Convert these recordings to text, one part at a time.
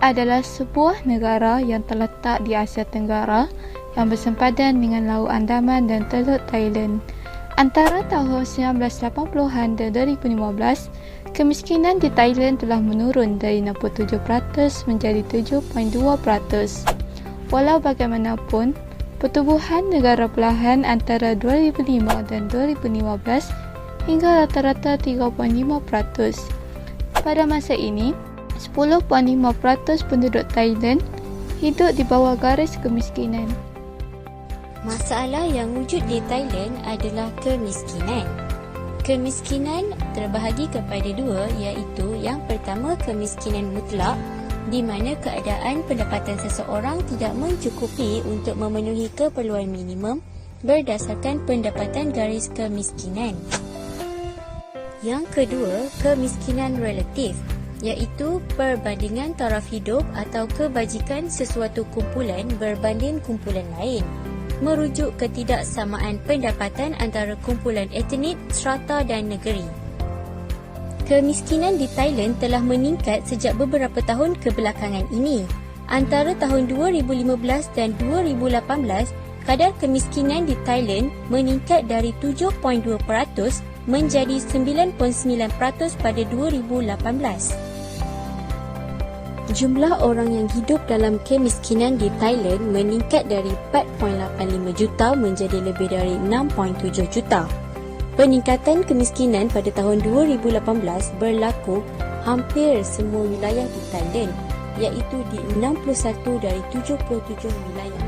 adalah sebuah negara yang terletak di Asia Tenggara yang bersempadan dengan Laut Andaman dan Teluk Thailand. Antara tahun 1980-an dan 2015, kemiskinan di Thailand telah menurun dari 67% menjadi 7.2%. Walau bagaimanapun, pertumbuhan negara perlahan antara 2005 dan 2015 hingga rata-rata 3.5%. Pada masa ini, 10.5% penduduk Thailand hidup di bawah garis kemiskinan. Masalah yang wujud di Thailand adalah kemiskinan. Kemiskinan terbahagi kepada dua, iaitu yang pertama kemiskinan mutlak, di mana keadaan pendapatan seseorang tidak mencukupi untuk memenuhi keperluan minimum berdasarkan pendapatan garis kemiskinan. Yang kedua, kemiskinan relatif, iaitu perbandingan taraf hidup atau kebajikan sesuatu kumpulan berbanding kumpulan lain, merujuk ketidaksamaan pendapatan antara kumpulan etnik, strata dan negeri. Kemiskinan di Thailand telah meningkat sejak beberapa tahun kebelakangan ini. Antara tahun 2015 dan 2018, kadar kemiskinan di Thailand meningkat dari 7.2% menjadi 9.9% pada 2018. Jumlah orang yang hidup dalam kemiskinan di Thailand meningkat dari 4.85 juta menjadi lebih dari 6.7 juta. Peningkatan kemiskinan pada tahun 2018 berlaku hampir semua wilayah di Thailand, iaitu di 61 dari 77 wilayah.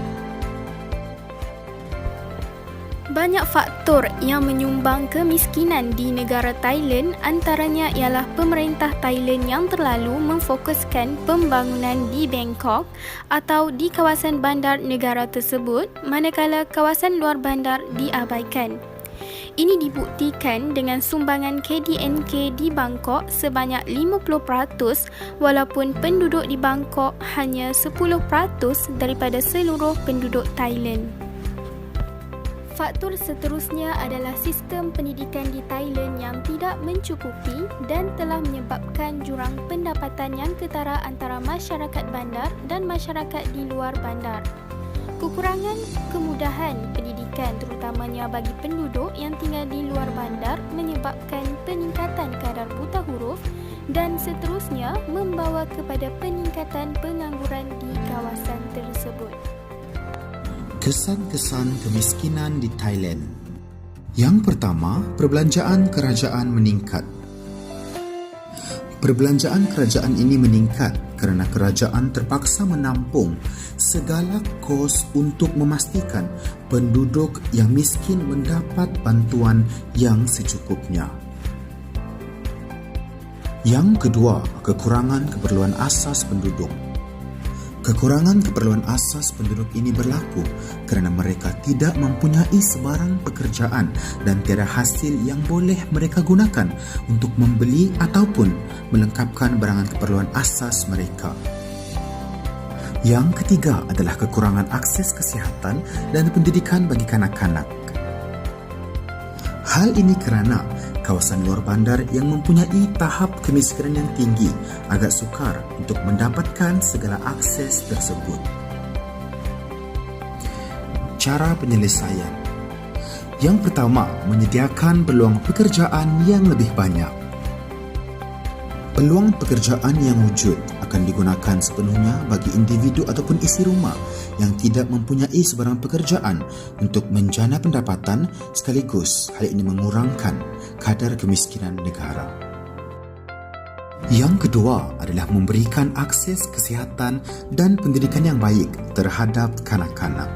Banyak faktor yang menyumbang kemiskinan di negara Thailand, antaranya ialah pemerintah Thailand yang terlalu memfokuskan pembangunan di Bangkok atau di kawasan bandar negara tersebut, manakala kawasan luar bandar diabaikan. Ini dibuktikan dengan sumbangan KDNK di Bangkok sebanyak 50%, walaupun penduduk di Bangkok hanya 10% daripada seluruh penduduk Thailand. Faktor seterusnya adalah sistem pendidikan di Thailand yang tidak mencukupi dan telah menyebabkan jurang pendapatan yang ketara antara masyarakat bandar dan masyarakat di luar bandar. Kekurangan kemudahan pendidikan terutamanya bagi penduduk yang tinggal di luar bandar menyebabkan peningkatan kadar buta huruf dan seterusnya membawa kepada peningkatan pengangguran di kawasan tersebut. Kesan-kesan kemiskinan di Thailand. Yang pertama, perbelanjaan kerajaan meningkat. Perbelanjaan kerajaan ini meningkat kerana kerajaan terpaksa menampung segala kos untuk memastikan penduduk yang miskin mendapat bantuan yang secukupnya. Yang kedua, kekurangan keperluan asas penduduk. Kekurangan keperluan asas penduduk ini berlaku kerana mereka tidak mempunyai sebarang pekerjaan dan tiada hasil yang boleh mereka gunakan untuk membeli ataupun melengkapkan barangan keperluan asas mereka. Yang ketiga adalah kekurangan akses kesihatan dan pendidikan bagi kanak-kanak. Hal ini kerana kawasan luar bandar yang mempunyai tahap kemiskinan yang tinggi agak sukar untuk mendapatkan segala akses tersebut. Cara penyelesaian. Yang pertama, menyediakan peluang pekerjaan yang lebih banyak. Peluang pekerjaan yang wujud akan digunakan sepenuhnya bagi individu ataupun isi rumah yang tidak mempunyai sebarang pekerjaan untuk menjana pendapatan, sekaligus hal ini mengurangkan kadar kemiskinan negara. Yang kedua adalah memberikan akses kesihatan dan pendidikan yang baik terhadap kanak-kanak.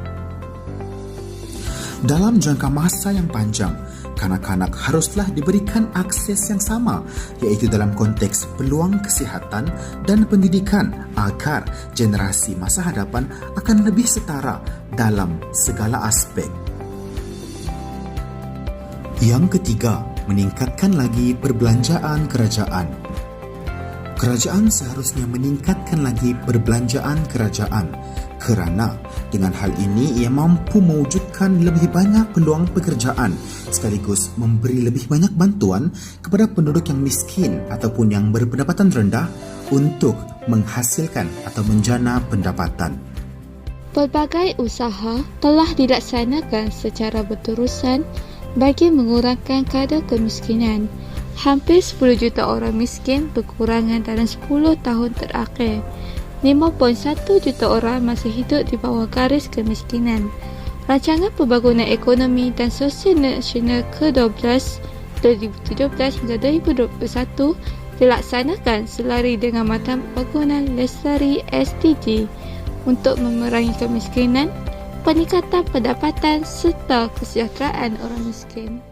Dalam jangka masa yang panjang, kanak-kanak haruslah diberikan akses yang sama, iaitu dalam konteks peluang kesihatan dan pendidikan agar generasi masa hadapan akan lebih setara dalam segala aspek. Yang ketiga, meningkatkan lagi perbelanjaan kerajaan. Kerajaan seharusnya meningkatkan lagi perbelanjaan kerajaan kerana Dengan hal ini, ia mampu mewujudkan lebih banyak peluang pekerjaan sekaligus memberi lebih banyak bantuan kepada penduduk yang miskin ataupun yang berpendapatan rendah untuk menghasilkan atau menjana pendapatan. Pelbagai usaha telah dilaksanakan secara berterusan bagi mengurangkan kadar kemiskinan. Hampir 10 juta orang miskin berkurangan dalam 10 tahun terakhir. 5.1 juta orang masih hidup di bawah garis kemiskinan. Rancangan Pembangunan Ekonomi dan Sosial Nasional ke-12 2017 hingga 2021 dilaksanakan selari dengan Mata Pembangunan Lestari SDG untuk memerangi kemiskinan, peningkatan pendapatan serta kesejahteraan orang miskin.